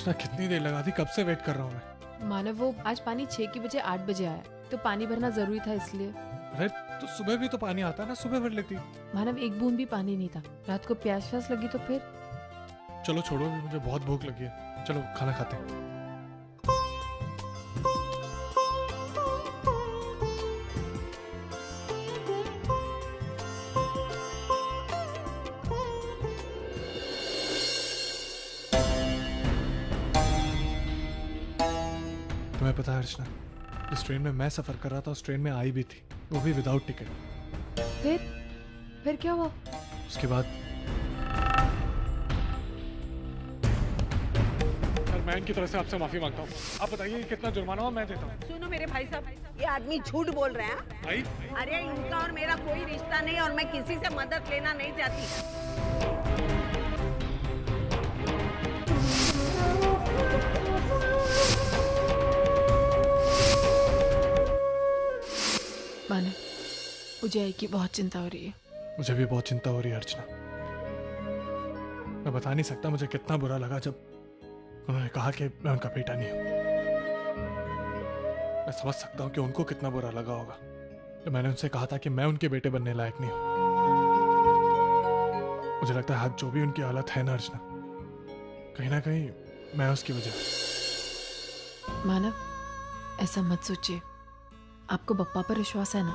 अर्चना कितनी देर लगा दी, कब से वेट कर रहा हूँ मैं। मानव, वो आज पानी 6 के बजे 8 बजे आया, तो पानी भरना जरूरी था इसलिए। अरे तो सुबह भी तो पानी आता ना, सुबह भर लेती। मानव, एक बूंद भी पानी नहीं था। रात को प्यास व्यास लगी तो फिर। चलो छोड़ो, अभी मुझे बहुत भूख लगी है, चलो खाना खाते हैं। तुम्हें पता है अर्चना, इस ट्रेन में मैं सफर कर रहा था, उस ट्रेन में आई भी थी, वो भी विदाउट टिकट। फिर क्या हुआ? उसके बाद मैं इनकी तरफ से आपसे माफी मांगता हूँ। आप बताइए कितना जुर्माना मैं देता हूँ। सुनो मेरे भाई साहब, ये आदमी झूठ बोल रहे हैं। भाई? अरे इनका और मेरा कोई रिश्ता नहीं, और मैं किसी से मदद लेना नहीं चाहती। मानव, उजय की बहुत चिंता हो रही है। मुझे भी बहुत चिंता हो रही है अर्चना। मैं बता नहीं सकता मुझे कितना बुरा लगा जब उन्होंने कहा कि मैं उनका बेटा नहीं हूं। मैं समझ सकता हूं कि उनको कितना बुरा लगा होगा जब मैंने उनसे कहा था कि मैं उनके बेटे बनने लायक नहीं हूं। मुझे लगता है आज जो भी उनकी हालत है ना अर्चना, कहीं ना कहीं मैं उसकी वजह। मानव, ऐसा मत सोचिए। आपको बप्पा पर विश्वास है ना?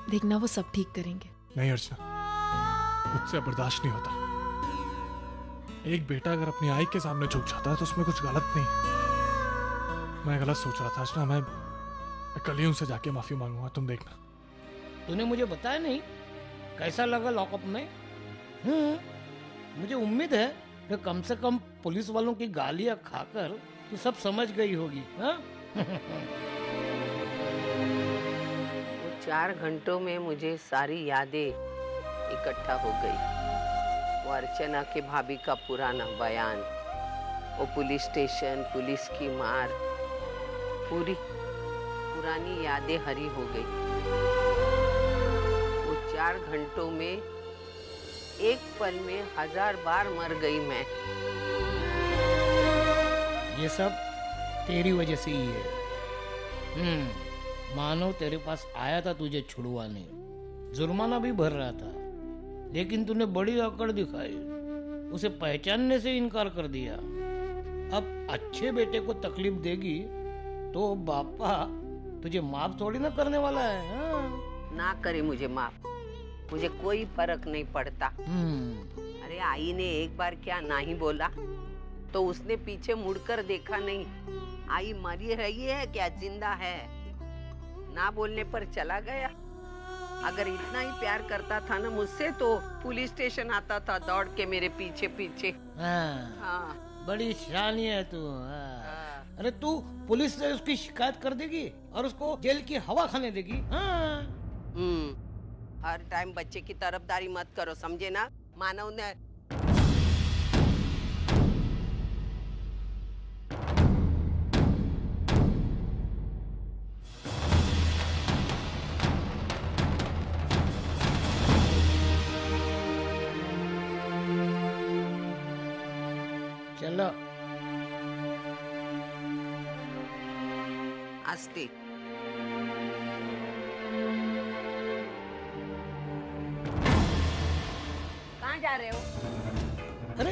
देखना वो सब ठीक करेंगे। नहीं अर्चना, मुझसे बर्दाश्त नहीं होता। एक बेटा अगर अपनी आई के सामने झुक जाता है तो उसमें कुछ गलत नहीं है। मैं गलत सोच रहा था अर्चना, मैं कल ही उनसे जाके माफी मांगूंगा, तुम देखना। तूने मुझे बताया नहीं कैसा लगा लॉकअप में? मुझे उम्मीद है कि कम से कम पुलिस वालों की गालियां खाकर तू सब समझ गई होगी। हाँ? 4 घंटों में मुझे सारी यादें इकट्ठा हो गई। वो अर्चना के भाभी का पुराना बयान, वो पुलिस स्टेशन, पुलिस की मार, पूरी पुरानी यादें हरी हो गई। वो 4 घंटों में एक पल में 1000 बार मर गई मैं। ये सब तेरी वजह से ही है। मानो तेरे पास आया था तुझे छुड़वाने, जुर्माना भी भर रहा था, लेकिन तूने बड़ी अकड़ दिखाई, उसे पहचानने से इनकार कर दिया। अब अच्छे बेटे को तकलीफ देगी तो बापा तुझे माफ थोड़ी ना करने वाला है। हाँ? ना करे मुझे माफ, मुझे कोई फर्क नहीं पड़ता। अरे आई ने एक बार क्या नहीं बोला तो उसने पीछे मुड़कर देखा नहीं। आई मरी रही है क्या जिंदा है, ना बोलने पर चला गया। अगर इतना ही प्यार करता था ना मुझसे तो पुलिस स्टेशन आता था दौड़ के मेरे पीछे पीछे। हाँ, बड़ी शानी है तू। हाँ। अरे तू पुलिस से उसकी शिकायत कर देगी और उसको जेल की हवा खाने देगी। हाँ। हर टाइम बच्चे की तरफदारी मत करो, समझे ना? मानव ने चलो आस्ते। कहाँ जा रहे हो? अरे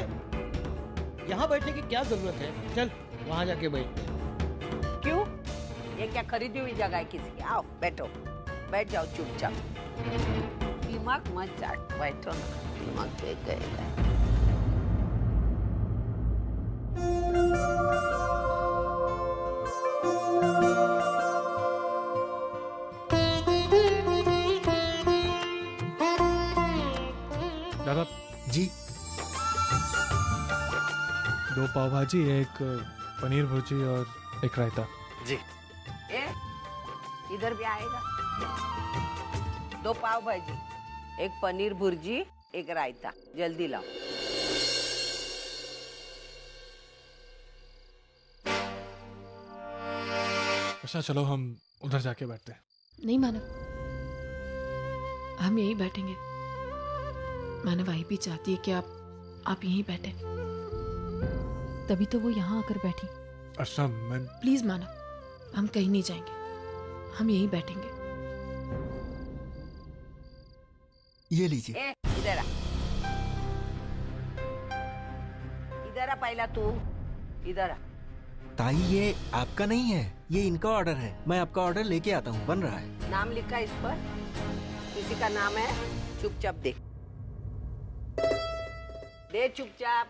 यहाँ बैठने की क्या जरूरत है, चल वहाँ जाके बैठते हैं। क्यों? ये क्या खरीदी हुई जगह है किसी की? आओ बैठो, बैठ जाओ चुपचाप। दिमाग मत चाट, बैठो ना, दिमाग देख गए। दादा जी, 2 पाव भाजी, एक पनीर भुर्जी और एक रायता। जी। ए, इधर भी आएगा। 2 पाव भाजी, एक पनीर भुर्जी, एक रायता, जल्दी लाओ। अच्छा चलो हम उधर जाके बैठते हैं। नहीं मानव, हम यहीं बैठेंगे। मानव आई भी चाहती है कि आप यहीं बैठे। तभी तो वो यहाँ आकर बैठी। अर्चना मैं प्लीज मानव, हम कहीं नहीं जाएंगे, हम यहीं बैठेंगे। ये लीजिए। इधर आ, इधर आ, पहला तू इधर आ। ताई ये आपका नहीं है, ये इनका ऑर्डर है। मैं आपका ऑर्डर लेके आता हूँ, बन रहा है। नाम लिखा इस पर, किसी का नाम है, चुपचाप दे दे, चुपचाप।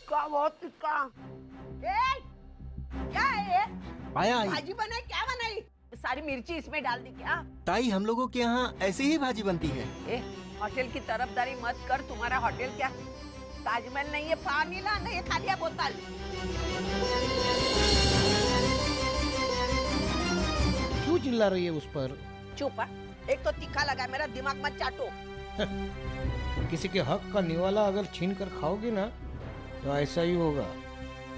का बहुत का क्या है ये? आया आई। भाजी बनाई, क्या बनाई? सारी मिर्ची इसमें डाल दी क्या? ताई हम लोगों के यहाँ ऐसे ही भाजी बनती है। होटल की तरफदारी मत कर, तुम्हारा होटल क्या ताजमहल नहीं है। पानी ला, नहीं खा लिया बोतल। क्यों चिल्ला रही है उस पर? चुप है, एक तो तीखा लगा, मेरा दिमाग मत चाटो। किसी के हक का निवाला अगर छीन कर खाओगे ना तो ऐसा ही होगा,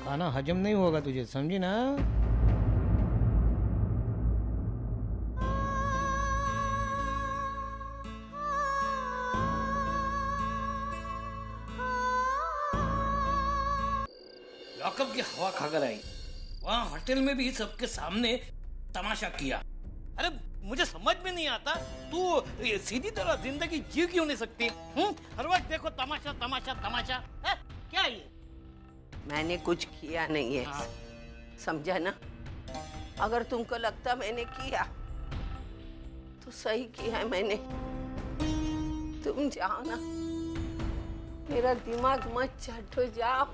खाना हजम नहीं होगा तुझे, समझी ना? लॉकअप की हवा खाकर आई, वहाँ होटल में भी सबके सामने तमाशा किया। अरे मुझे समझ में नहीं आता, तू सीधी तरह जिंदगी जी क्यों नहीं सकती? हर वक्त देखो तमाशा तमाशा तमाशा। क्या ये? मैंने कुछ किया नहीं है, समझा ना? अगर तुमको लगता मैंने किया तो सही किया है मैंने। तुम जाओ ना, मेरा दिमाग मत चाटो, जाओ।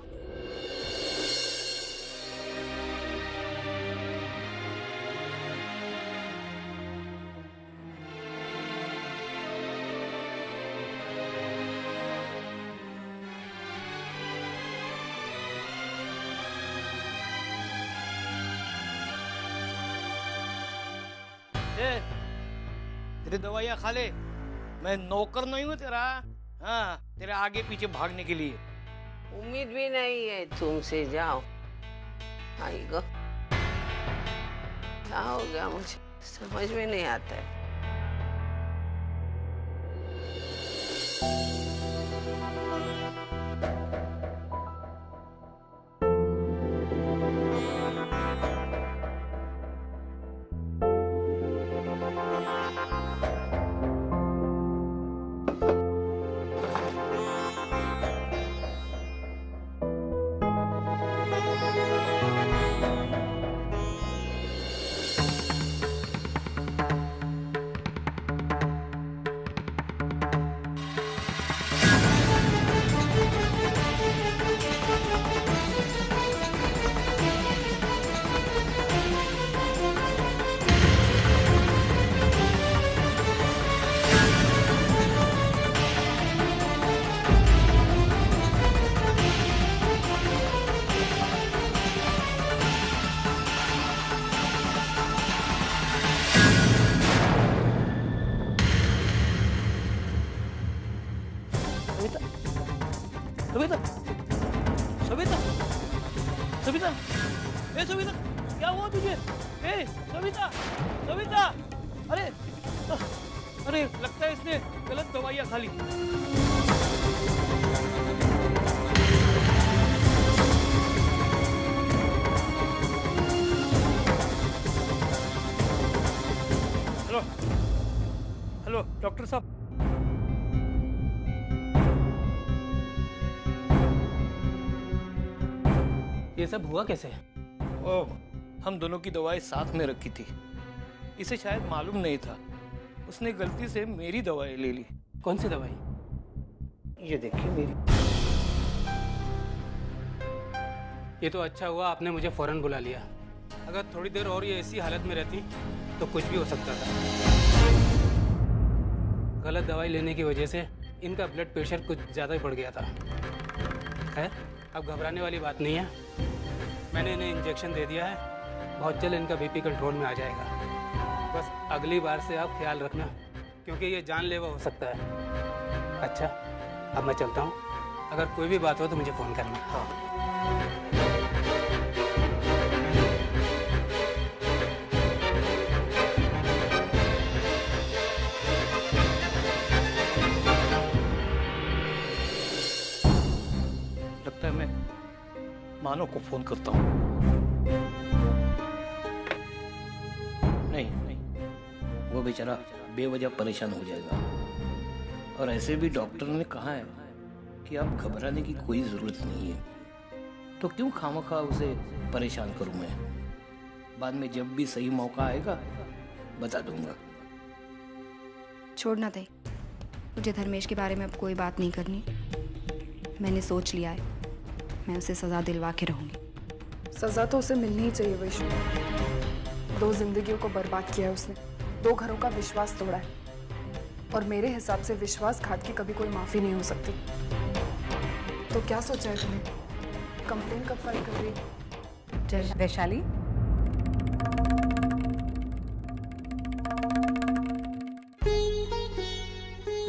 तेरी दवाइयाँ खा ले, मैं नौकर नहीं हूँ तेरा। हाँ, तेरे आगे पीछे भागने के लिए। उम्मीद भी नहीं है तुमसे, जाओ। आई गो, क्या हो गया मुझे समझ में नहीं आता है। सविता, सविता, सविता, ए सविता, क्या हुआ तुझे? ए सविता, सविता, अरे अरे लगता है इसने गलत दवाइयाँ खा ली। हेलो हेलो डॉक्टर साहब, ये सब हुआ कैसे? ओह, हम दोनों की दवाएं साथ में रखी थी, इसे शायद मालूम नहीं था, उसने गलती से मेरी दवाएं ले ली। कौन सी दवाई? ये देखिए मेरी। ये तो अच्छा हुआ आपने मुझे फौरन बुला लिया, अगर थोड़ी देर और ये ऐसी हालत में रहती तो कुछ भी हो सकता था। गलत दवाई लेने की वजह से इनका ब्लड प्रेशर कुछ ज़्यादा ही बढ़ गया था। खैर, अब घबराने वाली बात नहीं है, मैंने इन्हें इंजेक्शन दे दिया है, बहुत जल्द इनका बीपी कंट्रोल में आ जाएगा। बस अगली बार से आप ख्याल रखना, क्योंकि ये जानलेवा हो सकता है। अच्छा, अब मैं चलता हूँ, अगर कोई भी बात हो तो मुझे फ़ोन करना। हाँ। मानव को फोन करता हूँ। नहीं नहीं, वो बेचारा बेवजह परेशान हो जाएगा। और ऐसे भी डॉक्टर ने कहा है कि आप घबराने की कोई जरूरत नहीं है, तो क्यों खामखा उसे परेशान करूं मैं। बाद में जब भी सही मौका आएगा बता दूंगा। छोड़ना दे, मुझे धर्मेश के बारे में अब कोई बात नहीं करनी। मैंने सोच लिया है, मैं उसे सजा दिलवा के रहूंगी। सजा तो उसे मिलनी ही चाहिए वैष्णु। 2 जिंदगियों को बर्बाद किया है उसने, 2 घरों का विश्वास तोड़ा है, और मेरे हिसाब से विश्वासघात की कभी कोई माफी नहीं हो सकती। तो क्या सोचा है तुमने? कंप्लेन कब फाइल कर रही? वैशाली,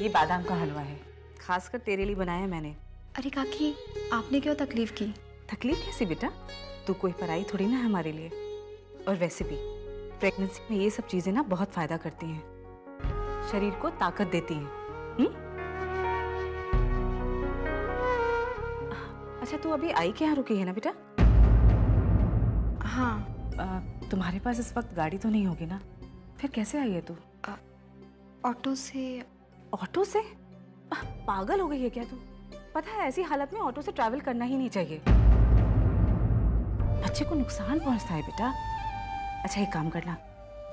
ये बादाम का हलवा है, खासकर तेरे लिए बनाया है मैंने। अरे काकी, आपने क्यों तकलीफ की? तकलीफ कैसी बेटा, तू कोई पराई थोड़ी ना है हमारे लिए। और वैसे भी प्रेगनेंसी में ये सब चीजें ना बहुत फायदा करती हैं, शरीर को ताकत देती हैं। अच्छा, तू अभी आई के यहाँ रुकी है ना बेटा? हाँ। तुम्हारे पास इस वक्त गाड़ी तो नहीं होगी ना? फिर कैसे आई है तू? ऑटो से। ऑटो से? पागल हो गई है क्या तू? पता है ऐसी हालत में ऑटो से ट्रैवल करना ही नहीं चाहिए, बच्चे को नुकसान पहुंचता है बेटा। अच्छा, एक काम करना,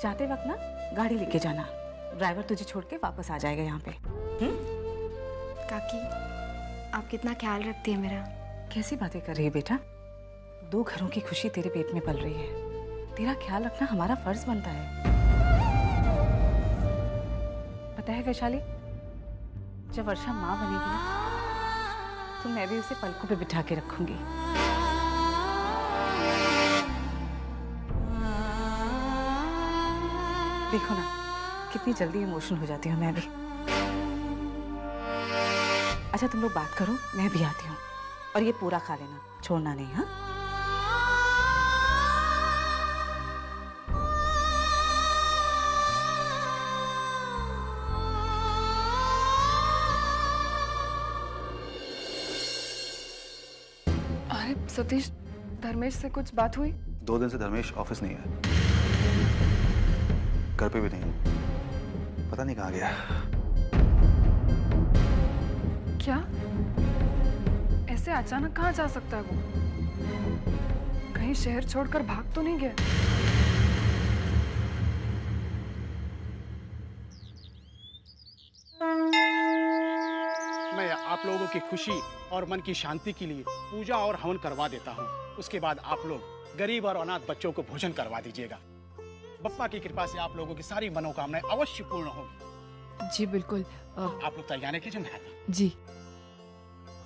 जाते वक्त ना गाड़ी लेके जाना, ड्राइवर तुझे छोड़ के वापस आ जाएगा यहाँ पे। काकी, आप कितना ख्याल रखती है मेरा। कैसी बातें कर रही है बेटा? 2 घरों की खुशी तेरे पेट में पल रही है, तेरा ख्याल रखना हमारा फर्ज बनता है। पता है वैशाली, जब वर्षा माँ बनेगी ना, तो मैं भी उसे पलकों पे बिठा के रखूंगी। देखो ना कितनी जल्दी इमोशनल हो जाती हूँ मैं भी। अच्छा, तुम लोग बात करो, मैं भी आती हूँ। और ये पूरा खा लेना, छोड़ना नहीं। हाँ, अरे सतीश, धर्मेश से कुछ बात हुई? 2 दिन से धर्मेश ऑफिस नहीं है, घर पे भी नहीं, पता नहीं कहाँ गया। क्या? ऐसे अचानक कहाँ जा सकता है वो? कहीं शहर छोड़कर भाग तो नहीं गया? मैं आप लोगों की खुशी और मन की शांति के लिए पूजा और हवन करवा देता हूँ। उसके बाद आप लोग गरीब और अनाथ बच्चों को भोजन करवा दीजिएगा। बप्पा की कृपा से आप लोगों की सारी मनोकामनाएं अवश्य पूर्ण होगी। जी बिल्कुल। आप लोग तैयारी कीजिए, मैं आता हूं। जी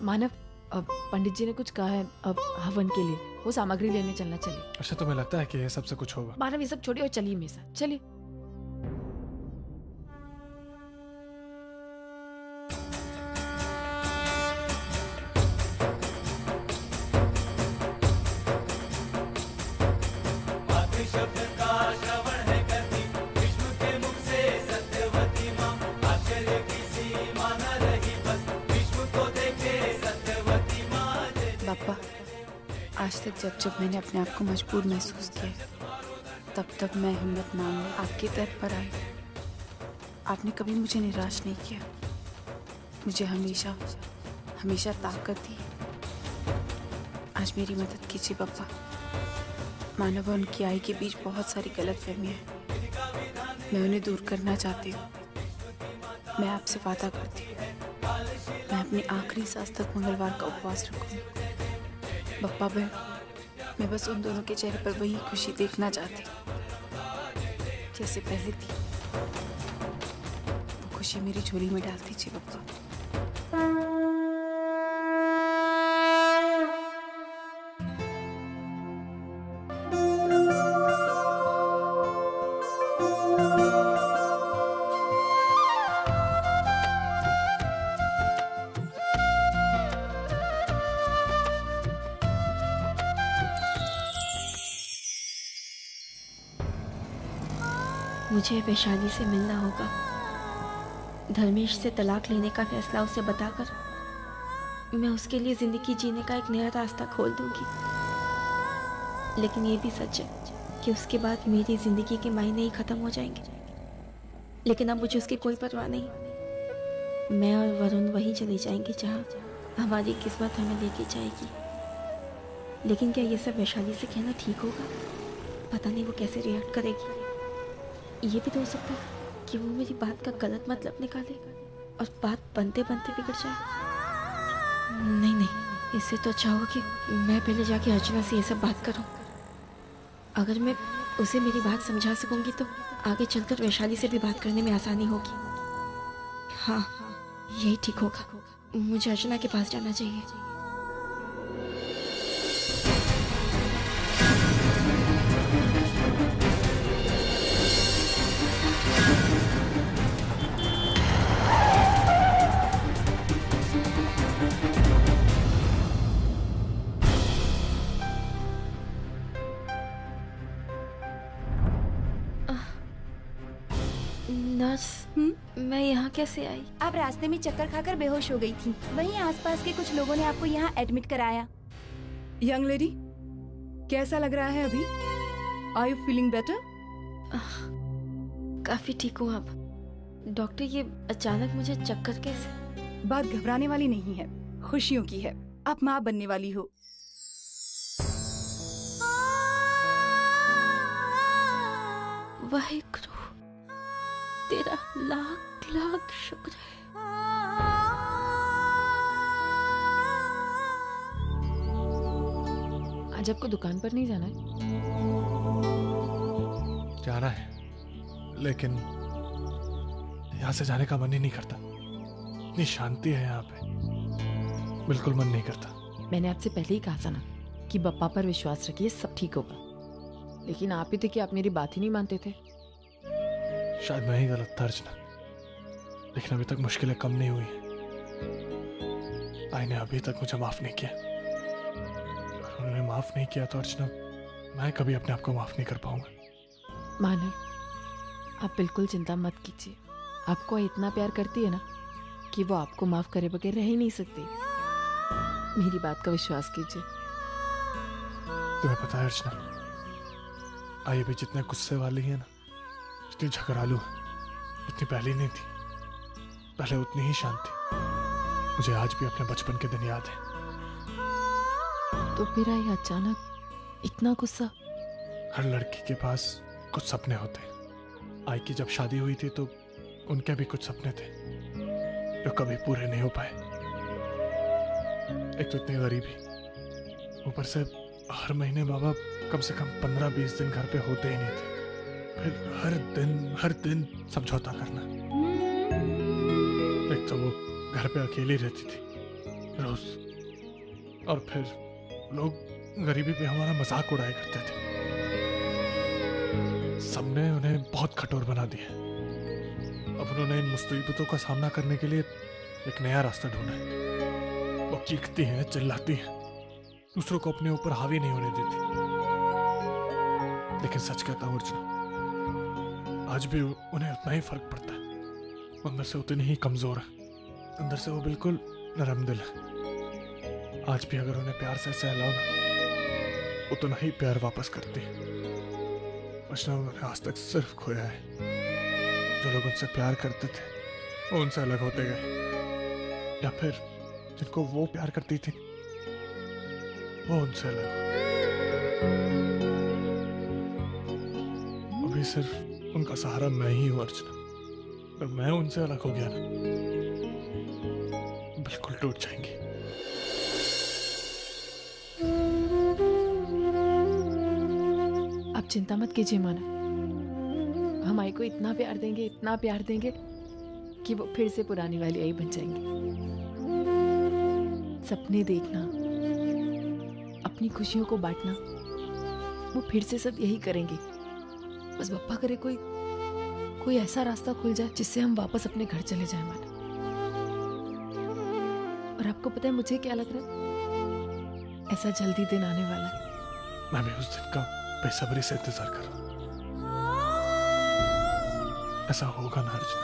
मानव, पंडित जी ने कुछ कहा है अब हवन के लिए, वो सामग्री लेने चलना चाहिए। अच्छा, तुम्हें लगता है कि ये सबसे कुछ होगा? मानव, ये सब छोड़िए और चलिए मेरे साथ, चलिए। बापा, आज तक जब जब मैंने अपने आप को मजबूर महसूस किया, तब तब मैं हिम्मत मांगने आपके दर पर आई। आपने कभी मुझे निराश नहीं किया, मुझे हमेशा हमेशा ताकत दी। आज मेरी मदद कीजिए बापा। मानव और उनकी आई के बीच बहुत सारी गलतफहमियां हैं, मैं उन्हें दूर करना चाहती हूँ। मैं आपसे वादा करती हूँ, मैं अपनी आखिरी सांस तक मंगलवार का उपवास रखूंगी। बप्पा बहन, मैं बस उन दोनों के चेहरे पर वही खुशी देखना चाहती हूँ जैसे पहले थी। वो खुशी मेरी झोली में डाल दीजिए बप्पा। मुझे वैशाली से मिलना होगा। धर्मेश से तलाक लेने का फैसला उसे बताकर मैं उसके लिए जिंदगी जीने का एक नया रास्ता खोल दूंगी। लेकिन ये भी सच है कि उसके बाद मेरी जिंदगी के मायने ही खत्म हो जाएंगे। लेकिन अब मुझे उसकी कोई परवाह नहीं। मैं और वरुण वहीं चले जाएंगे जहाँ हमारी किस्मत हमें लेके जाएगी। लेकिन क्या ये सब वैशाली से कहना ठीक होगा? पता नहीं वो कैसे रिएक्ट करेगी। ये भी तो हो सकता है कि वो मेरी बात का गलत मतलब निकाले और बात बनते बनते बिगड़ जाए। नहीं नहीं, इससे तो अच्छा होगा कि मैं पहले जाके अर्चना से ये सब बात करूं। अगर मैं उसे मेरी बात समझा सकूंगी तो आगे चलकर वैशाली से भी बात करने में आसानी होगी। हाँ, यही ठीक होगा। मुझे अर्चना के पास जाना चाहिए। मैं यहाँ कैसे आई? आप रास्ते में चक्कर खाकर बेहोश हो गई थी। वहीं आसपास के कुछ लोगों ने आपको यहाँ एडमिट कराया। यंग लेडी, कैसा लग रहा है अभी? Are you feeling better? काफी ठीक हूँ अब। डॉक्टर, ये अचानक मुझे चक्कर कैसे? बात घबराने वाली नहीं है, खुशियों की है। आप माँ बनने वाली हो। वाहिगुरु, तेरा लाख लाख शुक्र है। आज आपको दुकान पर नहीं जाना है? जाना है, लेकिन यहाँ से जाने का मन ही नहीं करता। इतनी शांति है यहाँ पे, बिल्कुल मन नहीं करता। मैंने आपसे पहले ही कहा था ना कि बप्पा पर विश्वास रखिए, सब ठीक होगा। लेकिन आप ही थे कि आप मेरी बात ही नहीं मानते थे। शायद मैं ही गलत था अर्चना, लेकिन अभी तक मुश्किलें कम नहीं हुई। आई ने अभी तक मुझे माफ नहीं किया। अगर उन्होंने माफ नहीं किया तो अर्चना, मैं कभी अपने आप को माफ नहीं कर पाऊंगा। मानव, आप बिल्कुल चिंता मत कीजिए। आपको इतना प्यार करती है ना कि वो आपको माफ करे बगैर रह ही नहीं सकती। मेरी बात का विश्वास कीजिए। तुम्हें पता है अर्चना, आई अभी जितने गुस्से वाली है ना, इतनी झगड़ालू है, इतनी पहले नहीं थी। पहले उतनी ही शांत थी। मुझे आज भी अपने बचपन के दिन याद है। तो फिर आई अचानक इतना गुस्सा? हर लड़की के पास कुछ सपने होते हैं। आई की जब शादी हुई थी तो उनके भी कुछ सपने थे जो कभी पूरे नहीं हो पाए। एक तो इतनी गरीबी, ऊपर से हर महीने माँ बाप कम से कम 15-20 दिन घर पे होते ही नहीं थे। फिर हर दिन समझौता करना। एक तो वो घर पे अकेली रहती थी रोज, और फिर लोग गरीबी पे हमारा मजाक उड़ाया करते थे। सबने उन्हें बहुत कठोर बना दिया। अब उन्होंने इन मुसीबतों का सामना करने के लिए एक नया रास्ता ढूंढा है। वो चीखती हैं, चिल्लाती हैं, दूसरों को अपने ऊपर हावी नहीं होने देती। लेकिन सच कहता हूँ अर्चना, आज भी उन्हें उतना ही फर्क पड़ता है। अंदर से उतनी ही कमजोर है। अंदर से वो बिल्कुल नरम दिल है। आज भी अगर उन्हें प्यार से सहलाओ ना, उतना ही प्यार वापस करती है। अर्चना, उन्होंने आज तक सिर्फ खोया है। जो लोग उनसे प्यार करते थे वो उनसे अलग होते गए, या फिर जिनको वो प्यार करती थी वो उनसे अलग हो। अभी सिर्फ उनका सहारा मैं ही हूं अर्चना। अगर मैं उनसे अलग हो गया ना, बिल्कुल टूट जाएंगी। आप चिंता मत कीजिए माना, हम आई को इतना प्यार देंगे कि वो फिर से पुरानी वाली आई बन जाएंगी। सपने देखना, अपनी खुशियों को बांटना, वो फिर से सब यही करेंगे। बस बप्पा करे कोई ऐसा रास्ता खुल जाए जिससे हम वापस अपने घर चले जाएं माना। और आपको पता है मुझे क्या लग रहा है? ऐसा जल्दी दिन आने वाला है। मैं भी उस दिन का बेसब्री से इंतजार कर रहा हूं। ऐसा होगा ना अर्चना।